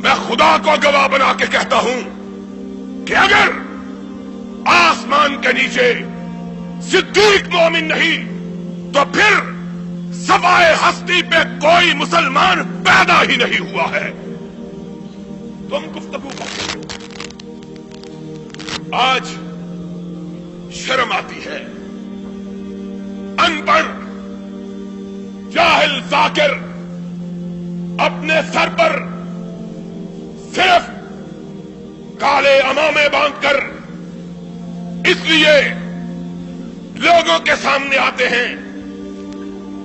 میں خدا کو گواہ بنا کے کہتا ہوں کہ اگر آسمان کے نیچے صدیق مومن نہیں تو پھر سوائے ہستی پہ کوئی مسلمان پیدا ہی نہیں ہوا ہے. تم گفتگو کرتے ہو. آج شرم آتی ہے. ان پڑھ جاہل ذاکر اپنے سر پر صرف کالے عمامے باندھ کر اس لیے لوگوں کے سامنے آتے ہیں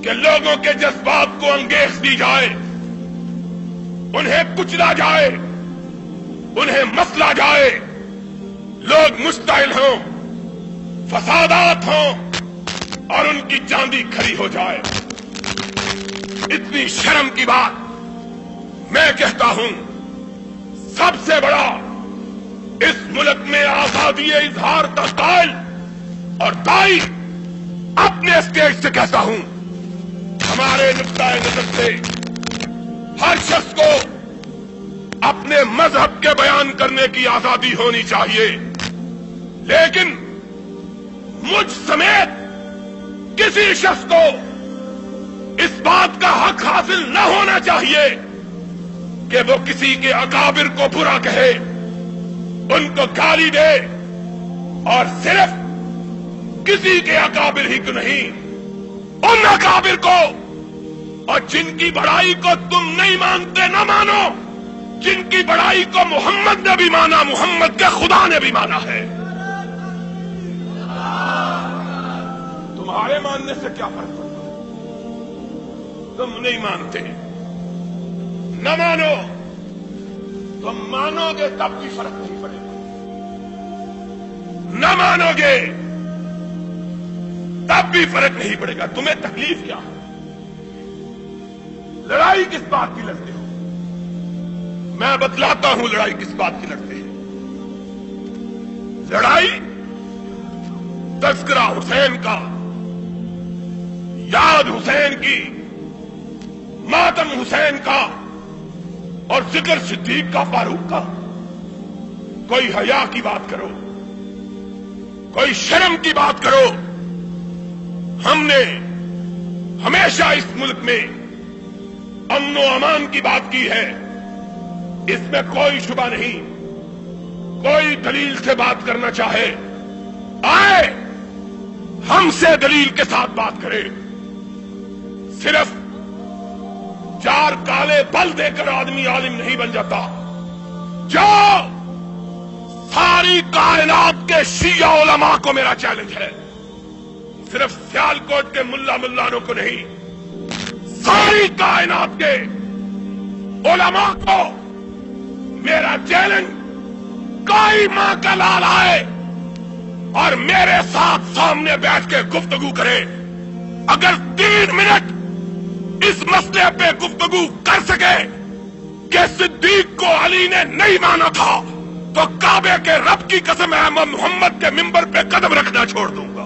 کہ لوگوں کے جذبات کو انگیخ دی جائے, انہیں کچلا جائے, انہیں مسلا جائے, لوگ مشتعل ہوں, فسادات ہوں اور ان کی چاندی کھری ہو جائے. اتنی شرم کی بات میں کہتا ہوں سب سے بڑا اس ملک میں آزادی اظہار کا قائل اور دائی اپنے اسٹیج سے کہتا ہوں, ہمارے نقطۂ نظر سے ہر شخص کو اپنے مذہب کے بیان کرنے کی آزادی ہونی چاہیے, لیکن مجھ سمیت کسی شخص کو اس بات کا حق حاصل نہ ہونا چاہیے کہ وہ کسی کے اکابر کو برا کہے, ان کو گالی دے, اور صرف کسی کے اکابر ہی کو نہیں, ان اکابر کو اور جن کی بڑائی کو تم نہیں مانتے نہ مانو, جن کی بڑائی کو محمد نے بھی مانا, محمد کے خدا نے بھی مانا ہے. تمہارے ماننے سے کیا فرق پڑتا ہے؟ تم نہیں مانتے, نہ مانو, تم مانو گے تب بھی فرق نہیں پڑے گا, نہ مانو گے تب بھی فرق نہیں پڑے گا. تمہیں تکلیف کیا ہے؟ لڑائی کس بات کی لڑتے ہو؟ میں بتلاتا ہوں لڑائی کس بات کی لڑتے ہیں. لڑائی تذکرہ حسین کا, یاد حسین کی, ماتم حسین کا اور ذکر صدیق کا, فاروق کا. کوئی حیا کی بات کرو, کوئی شرم کی بات کرو. ہم نے ہمیشہ اس ملک میں امن و امان کی بات کی ہے, اس میں کوئی شبہ نہیں. کوئی دلیل سے بات کرنا چاہے آئے, ہم سے دلیل کے ساتھ بات کرے. صرف چار کالے بل دے کر آدمی عالم نہیں بن جاتا. جو ساری کائنات کے شیعہ علماء کو میرا چیلنج ہے, صرف سیالکوٹ کے ملانوں کو نہیں, ساری کائنات کے علماء کو میرا چیلنج, کوئی ماں کا لال آئے اور میرے ساتھ سامنے بیٹھ کے گفتگو کرے. اگر 3 منٹ اس مسئلے پہ گفتگو کر سکے کہ صدیق کو علی نے نہیں مانا تھا تو کعبے کے رب کی قسم ہے میں محمد کے منبر پہ قدم رکھنا چھوڑ دوں گا.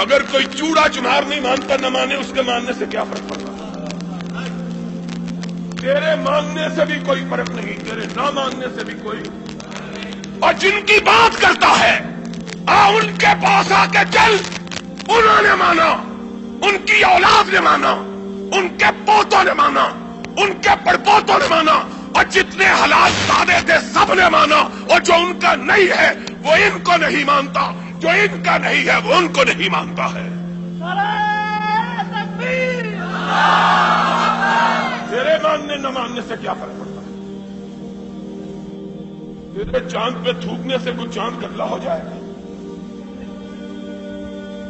اگر کوئی چوڑا چمار نہیں مانتا نہ مانے, اس کے ماننے سے کیا فرق پڑتا؟ تیرے ماننے سے بھی کوئی فرق نہیں, تیرے نہ ماننے سے بھی کوئی. اور جن کی بات کرتا ہے ان کے پاس آ کے چل, انہوں نے مانا, ان کی اولاد نے مانا, ان کے پوتوں نے مانا, ان کے پڑپوتوں نے مانا, اور جتنے حالات سادے تھے سب نے مانا. اور جو ان کا نہیں ہے وہ ان کو نہیں مانتا, جو ان کا نہیں ہے وہ ان کو نہیں مانتا ہے. تیرے ماننے نہ ماننے سے کیا فرق پڑتا ہے؟ تیرے چاند پہ تھوکنے سے کوئی چاند کتلا ہو جائے گا؟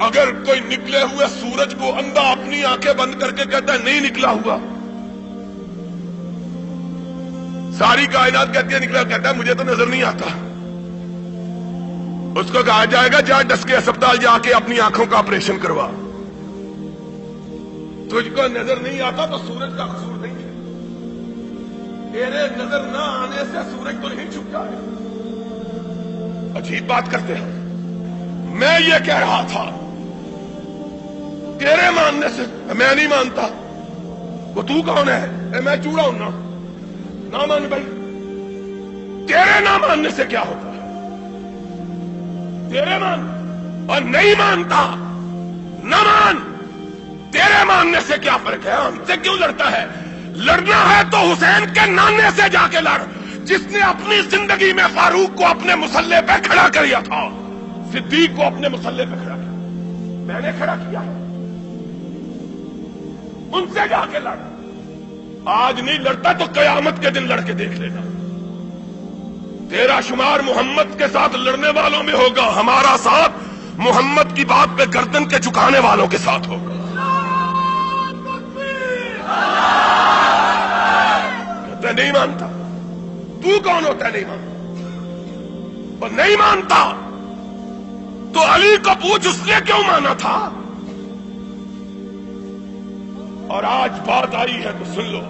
اگر کوئی نکلے ہوئے سورج کو اندھا اپنی آنکھیں بند کر کے کہتا ہے نہیں نکلا ہوا, ساری کائنات کہتی ہے نکلا, کہتا ہے مجھے تو نظر نہیں آتا. اس کو کہا جائے گا جا ڈس کے اسپتال جا کے اپنی آنکھوں کا آپریشن کروا. تجھ کو نظر نہیں آتا تو سورج کا قصور نہیں ہے, تیرے نظر نہ آنے سے سورج تو نہیں چھپ جائے. عجیب بات کرتے ہیں. میں یہ کہہ رہا تھا تیرے ماننے سے میں نہیں مانتا. وہ تو کون ہے؟ میں چوڑا ہوں نہ مان بھائی. تیرے نہ ماننے سے کیا ہوتا ہے؟ تیرے مان اور نہیں مانتا نہ مان. تیرے ماننے سے کیا فرق ہے؟ ہم سے کیوں لڑتا ہے؟ لڑنا ہے تو حسین کے نانے سے جا کے لڑ، جس نے اپنی زندگی میں فاروق کو اپنے مسلح پہ کھڑا کیا تھا، صدیق کو اپنے مسلح پہ کھڑا کیا. میں نے کھڑا کیا، ان سے جا کے لڑ. آج نہیں لڑتا تو قیامت کے دن لڑ کے دیکھ لینا. تیرا شمار محمد کے ساتھ لڑنے والوں میں ہوگا، ہمارا ساتھ محمد کی بات پہ گردن کے جھکانے والوں کے ساتھ ہوگا. کہتے نہیں مانتا. تو کون ہوتا ہے نہیں مانتا؟ اور نہیں مانتا تو علی کو پوچھ اس نے کیوں مانا تھا. اور آج بات آئی ہے تو سن لو،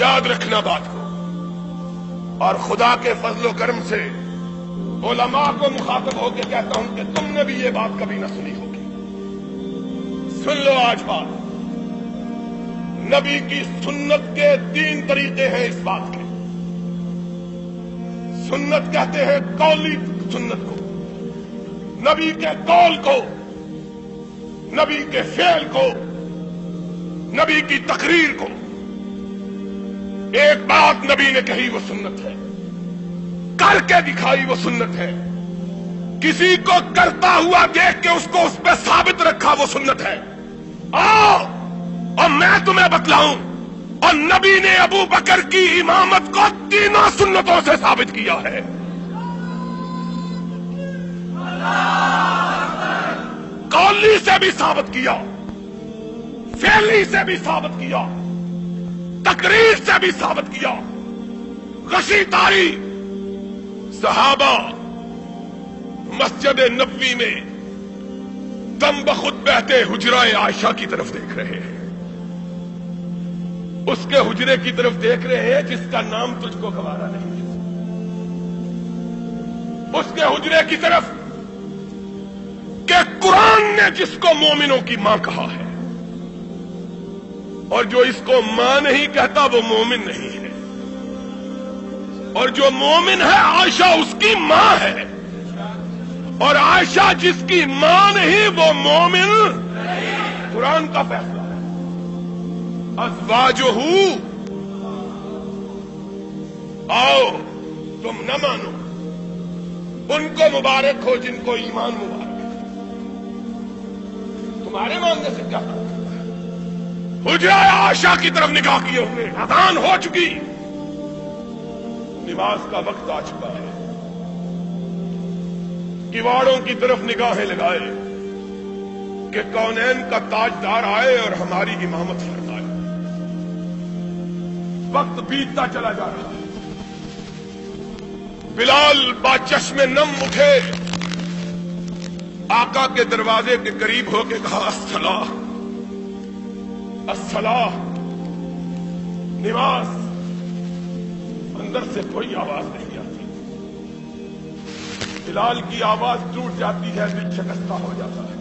یاد رکھنا بات کو. اور خدا کے فضل و کرم سے علماء کو مخاطب ہو کے کہتا ہوں کہ تم نے بھی یہ بات کبھی نہ سنی ہوگی. سن لو آج بات. نبی کی سنت کے 3 طریقے ہیں اس بات کے. سنت کہتے ہیں قولی سنت کو، نبی کے قول کو، نبی کے فعل کو، نبی کی تقریر کو. ایک بات نبی نے کہی وہ سنت ہے، کر کے دکھائی وہ سنت ہے، کسی کو کرتا ہوا دیکھ کے اس کو اس پہ ثابت رکھا وہ سنت ہے. آؤ اور میں تمہیں بتلاؤں. اور نبی نے ابو بکر کی امامت کو 3 سنتوں سے ثابت کیا ہے. قولی سے بھی ثابت کیا، فعلی سے بھی ثابت کیا، تقریر سے بھی ثابت کیا. غشی تاری صحابہ مسجد نبوی میں دم بخود بہتے حجرہ عائشہ کی طرف دیکھ رہے ہیں. اس کے حجرے کی طرف دیکھ رہے ہیں جس کا نام تجھ کو گوارا نہیں ہے. اس کے حجرے کی طرف کہ قرآن نے جس کو مومنوں کی ماں کہا ہے، اور جو اس کو ماں نہیں کہتا وہ مومن نہیں ہے. اور جو مومن ہے عائشہ اس کی ماں ہے، اور عائشہ جس کی ماں نہیں وہ مومن. قرآن کا فیصلہ ہے. ازواجہ، آؤ تم نہ مانو، ان کو مبارک ہو جن کو ایمان مبارک ہے. تمہارے ماننے سے کیا فرق ہے؟ حجرہ عائشہ کی طرف نگاہ کیے ہوئے، اذان ہو چکی، نماز کا وقت آ چکا ہے. کواڑوں کی طرف نگاہیں لگائے کہ کونین کا تاجدار آئے اور ہماری امامت فرمائے. وقت بیتتا چلا جا رہا ہے. بلال با چشم نم اٹھے، آقا کے دروازے کے قریب ہو کے کہا الصلاۃ الصلاۃ، نماز. اندر سے کوئی آواز نہیں آتی. بلال کی آواز ٹوٹ جاتی ہے، دل شکستہ ہو جاتا ہے.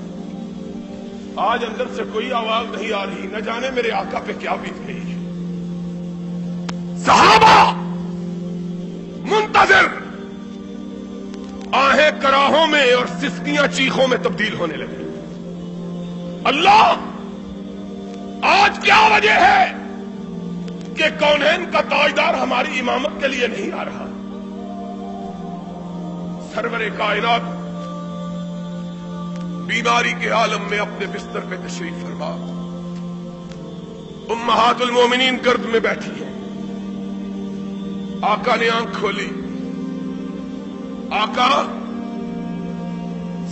آج اندر سے کوئی آواز نہیں آ رہی، نہ جانے میرے آقا پہ کیا بیت گئی. صحابہ منتظر، آہیں کراہوں میں اور سسکیاں چیخوں میں تبدیل ہونے لگی. اللہ، آج کیا وجہ ہے کہ کونین کا تاجدار ہماری امامت کے لیے نہیں آ رہا؟ سرور کائنات بیماری کے عالم میں اپنے بستر پہ تشریف فرما. امہات المومنین گرد میں بیٹھی ہیں. آقا نے آنکھ کھولی. آقا،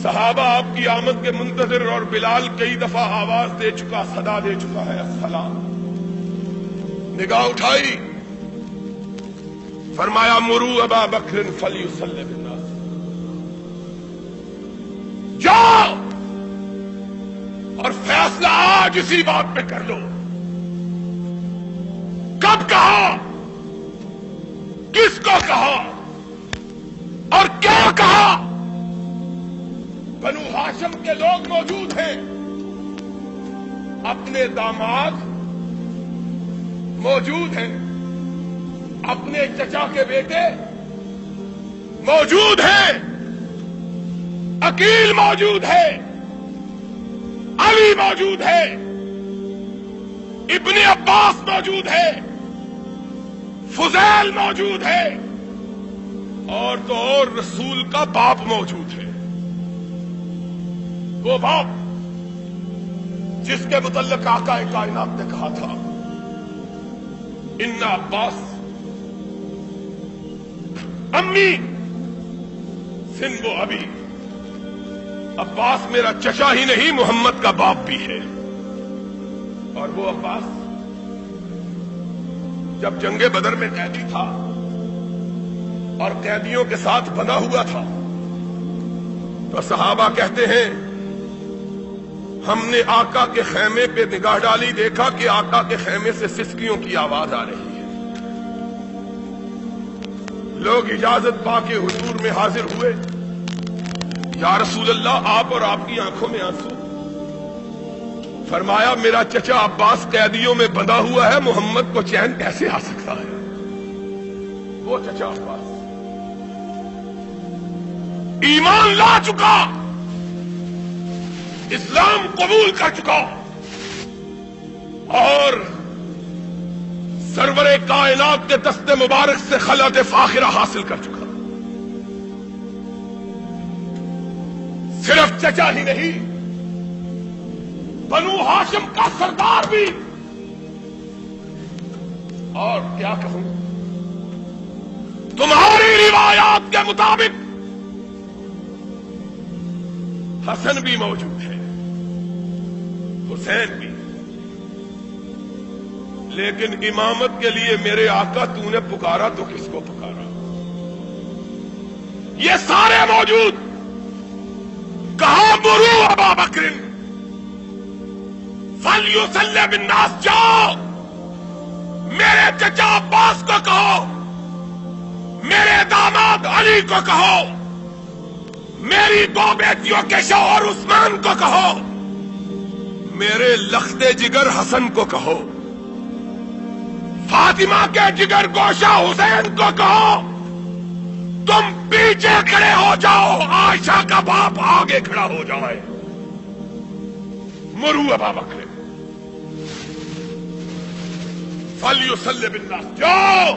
صحابہ آپ کی آمد کے منتظر، اور بلال کئی دفعہ آواز دے چکا، صدا دے چکا ہے الصلاۃ. نگاہ اٹھائی، فرمایا مروا ابا بکر فلیصلی بالناس. جاؤ اور فیصلہ آج اسی بات پہ کر لو. کب کہا؟ کہا اور کیا کہا؟ بنو ہاشم کے لوگ موجود ہیں، اپنے داماد موجود ہیں، اپنے چچا کے بیٹے موجود ہیں، عقیل موجود ہے، علی موجود ہے، ابن عباس موجود ہے، فضیل موجود ہے، اور تو اور رسول کا باپ موجود ہے، وہ باپ جس کے متعلق آقا کائنات نے کہا تھا ان عباس امی سن وہ ابھی، عباس میرا چچا ہی نہیں محمد کا باپ بھی ہے۔ اور وہ عباس جب جنگ بدر میں قیدی تھا اور قیدیوں کے ساتھ بنا ہوا تھا تو صحابہ کہتے ہیں ہم نے آقا کے خیمے پہ نگاہ ڈالی، دیکھا کہ آقا کے خیمے سے سسکیوں کی آواز آ رہی ہے۔ لوگ اجازت پا کے حضور میں حاضر ہوئے، یا رسول اللہ آپ اور آپ کی آنکھوں میں آنسو۔ فرمایا میرا چچا عباس قیدیوں میں بندھا ہوا ہے، محمد کو چین کیسے آ سکتا ہے؟ وہ چچا عباس ایمان لا چکا، اسلام قبول کر چکا اور سرور کائنات کے دست مبارک سے خلعت فاخرہ حاصل کر چکا۔ صرف چچا ہی نہیں، بنو ہاشم کا سردار بھی۔ اور کیا کہوں، تمہاری روایات کے مطابق حسن بھی موجود ہے، حسین بھی، لیکن امامت کے لیے میرے آقا تو نے پکارا تو کس کو پکارا؟ یہ سارے موجود، کہا مرو ابا بکر فلیصلی بالناس، جاؤ میرے چچا عباس کو کہو، میرے داماد علی کو کہو، میری دو بیٹیوں کے شوہر عثمان کو کہو، میرے لخت جگر حسن کو کہو، فاطمہ کے جگر گوشہ حسین کو کہو، تم پیچھے کھڑے ہو جاؤ، عائشہ کا باپ آگے کھڑا ہو جائے۔ مرو ابا بکر فلیصلی بالناس، جاؤ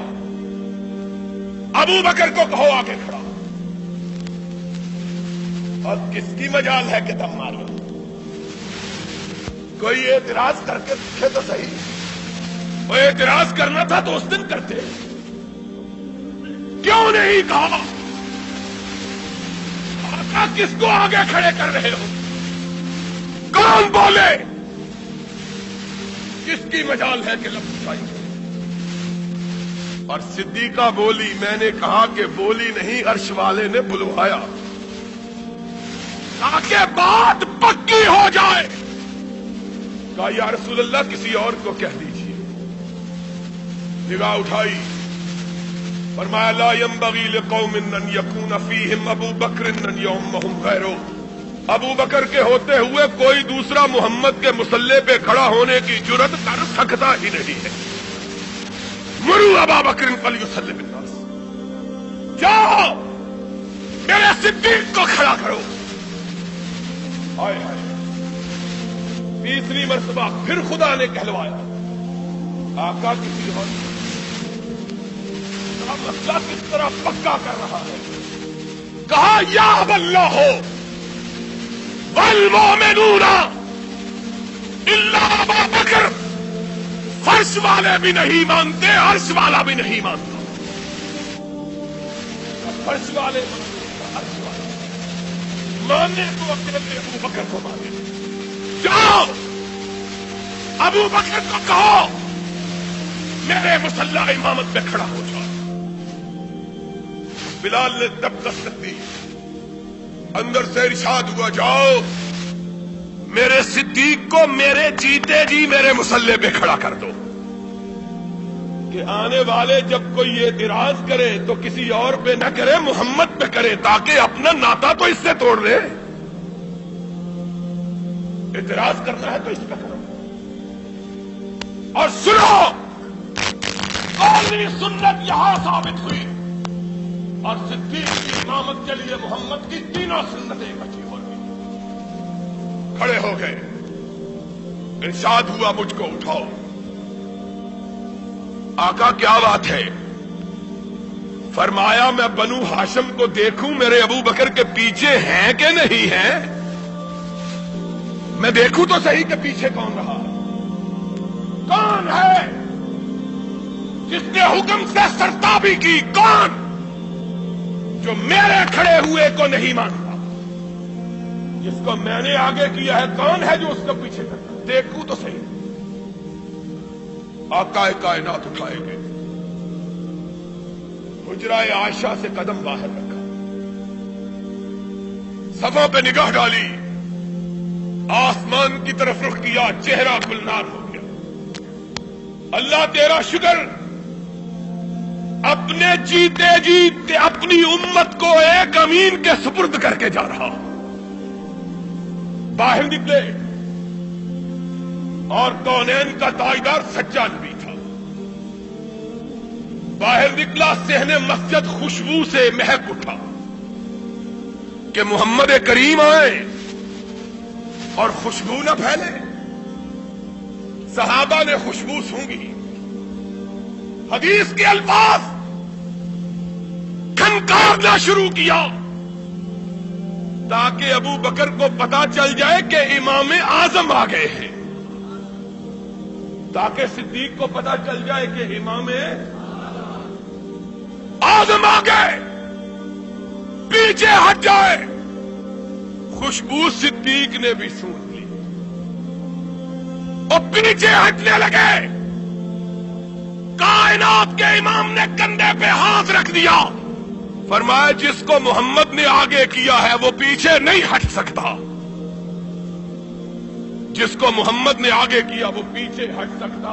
ابو بکر کو کہو آگے کھڑا۔ اور کس کی مجال ہے کہ دم مارو؟ کوئی اعتراض کر کے دیکھے تو صحیح، وہ اعتراض کرنا تھا تو اس دن کرتے، کیوں نہیں کہا؟ آقا کس کو آگے کھڑے کر رہے ہو؟ کون بولے؟ کس کی مجال ہے کہ لفظ اٹھائیں؟ اور صدیقہ بولی، میں نے کہا کہ بولی نہیں، عرش والے نے بلوایا تاکہ بات پکی ہو جائے۔ کہا یا رسول اللہ کسی اور کو کہہ دیجیے۔ نگاہ اٹھائی، فرمایا لا ينبغي لقوم ان يكون فيهم ابو بکر ان يومهم غيره، ابو بکر کے ہوتے ہوئے کوئی دوسرا محمد کے مصلی پہ کھڑا ہونے کی جرت کر سکتا ہی نہیں ہے۔ مرو ابا بکر فلیصلی بالناس، جاؤ میرے صدیق کو کھڑا کرو۔ آئے آئے، تیسری مرتبہ پھر خدا نے کہلوایا، آقا کسی اور مسئلہ کس طرح پکا کر رہا ہے؟ کہا یا اللہ والمؤمنون الا ابا بکر، فرش والے بھی نہیں مانتے، عرش والا بھی نہیں مانتا۔ فرش والے عرش والے ماننے تو اکیلے ابو بکر کو مانے۔ جاؤ ابو بکر کو کہو میرے مصلی امامت پہ کھڑا ہو جاؤ۔ بلال نے تب دستک دی، اندر سے ارشاد ہوا جاؤ میرے صدیق کو میرے جیتے جی میرے مصلی پہ کھڑا کر دو۔ کہ آنے والے جب کوئی اعتراض کرے تو کسی اور پہ نہ کرے، محمد پہ کرے، تاکہ اپنا ناتا تو اس سے توڑ لے۔ اعتراض کرنا ہے تو اس پہ کرو۔ اور سنو، قومی سنت یہاں ثابت ہوئی، اور صدیق کی امامت کے لیے محمد کی تینوں سنتیں اکٹھی ہو گئی۔ کھڑے ہو گئے، ارشاد ہوا مجھ کو اٹھاؤ۔ آقا کیا بات ہے؟ فرمایا میں بنو ہاشم کو دیکھوں میرے ابو بکر کے پیچھے ہیں کہ نہیں ہیں، میں دیکھوں تو صحیح کہ پیچھے کون رہا، کون ہے جس نے حکم سے سرتابی کی، کون جو میرے کھڑے ہوئے کو نہیں مانتا، جس کو میں نے آگے کیا ہے کون ہے جو اس کو پیچھے کرتا، دیکھوں تو صحیح۔ آقا کائنات اٹھائے گئے، حجرہ عائشہ سے قدم باہر رکھا، صفوں پہ نگاہ ڈالی، آسمان کی طرف رخ کیا، چہرہ گلنار ہو گیا۔ اللہ تیرا شکر، اپنے جیتے جیتے اپنی امت کو ایک امین کے سپرد کر کے جا رہا۔ باہر نکلے اور کونین کا تاجدار سچا نبی تھا، باہر نکلا، صحن مسجد خوشبو سے مہک اٹھا کہ محمد کریم آئے اور خوشبو نہ پھیلے۔ صحابہ نے خوشبو سونگھی، حدیث کے الفاظ کھنکارنا شروع کیا تاکہ ابو بکر کو پتا چل جائے کہ امام اعظم آ گئے ہیں، تاکہ صدیق کو پتا چل جائے کہ امام اعظم آ گئے، پیچھے ہٹ جائے۔ خوشبو صدیق نے بھی سون لی اور پیچھے ہٹنے لگے۔ کائنات کے امام نے کندھے پہ ہاتھ رکھ دیا، فرمایا جس کو محمد نے آگے کیا ہے وہ پیچھے نہیں ہٹ سکتا، جس کو محمد نے آگے کیا وہ پیچھے ہٹ سکتا۔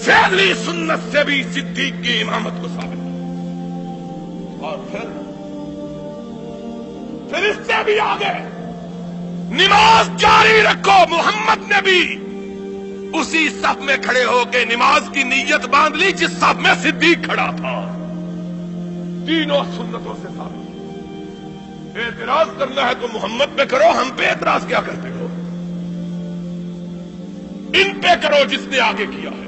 فعلی سنت سے بھی صدیق کی امامت کو ثابت کیا، اور پھر اس سے بھی آگے نماز جاری رکھو۔ محمد نے بھی اسی صف میں کھڑے ہو کے نماز کی نیت باندھ لی جس صف میں صدیق کھڑا تھا۔ تینوں سنتوں سے ثابت۔ اعتراض کرنا ہے تو محمد پہ کرو، ہم پہ اعتراض کیا کرتے ہو؟ ان پہ کرو جس نے آگے کیا ہے،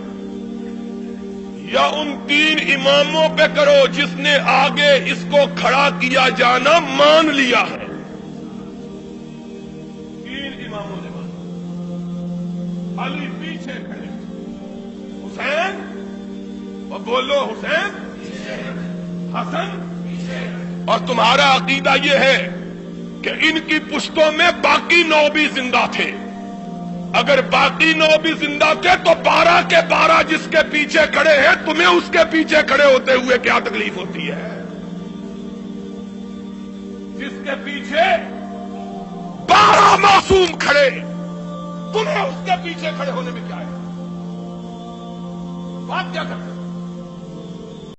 یا ان تین اماموں پہ کرو جس نے آگے اس کو کھڑا کیا جانا مان لیا ہے۔ تین اماموں نے مانا، علی پیچھے کھڑے، حسین اور بولو حسین، حسن، اور تمہارا عقیدہ یہ ہے کہ ان کی پشتوں میں باقی 9 بھی زندہ تھے، اگر باقی 9 بھی زندہ تھے تو 12 کے 12 جس کے پیچھے کھڑے ہیں، تمہیں اس کے پیچھے کھڑے ہوتے ہوئے کیا تکلیف ہوتی ہے؟ جس کے پیچھے 12 معصوم کھڑے، تمہیں اس کے پیچھے کھڑے ہونے میں کیا ہے؟ بات کیا کرتے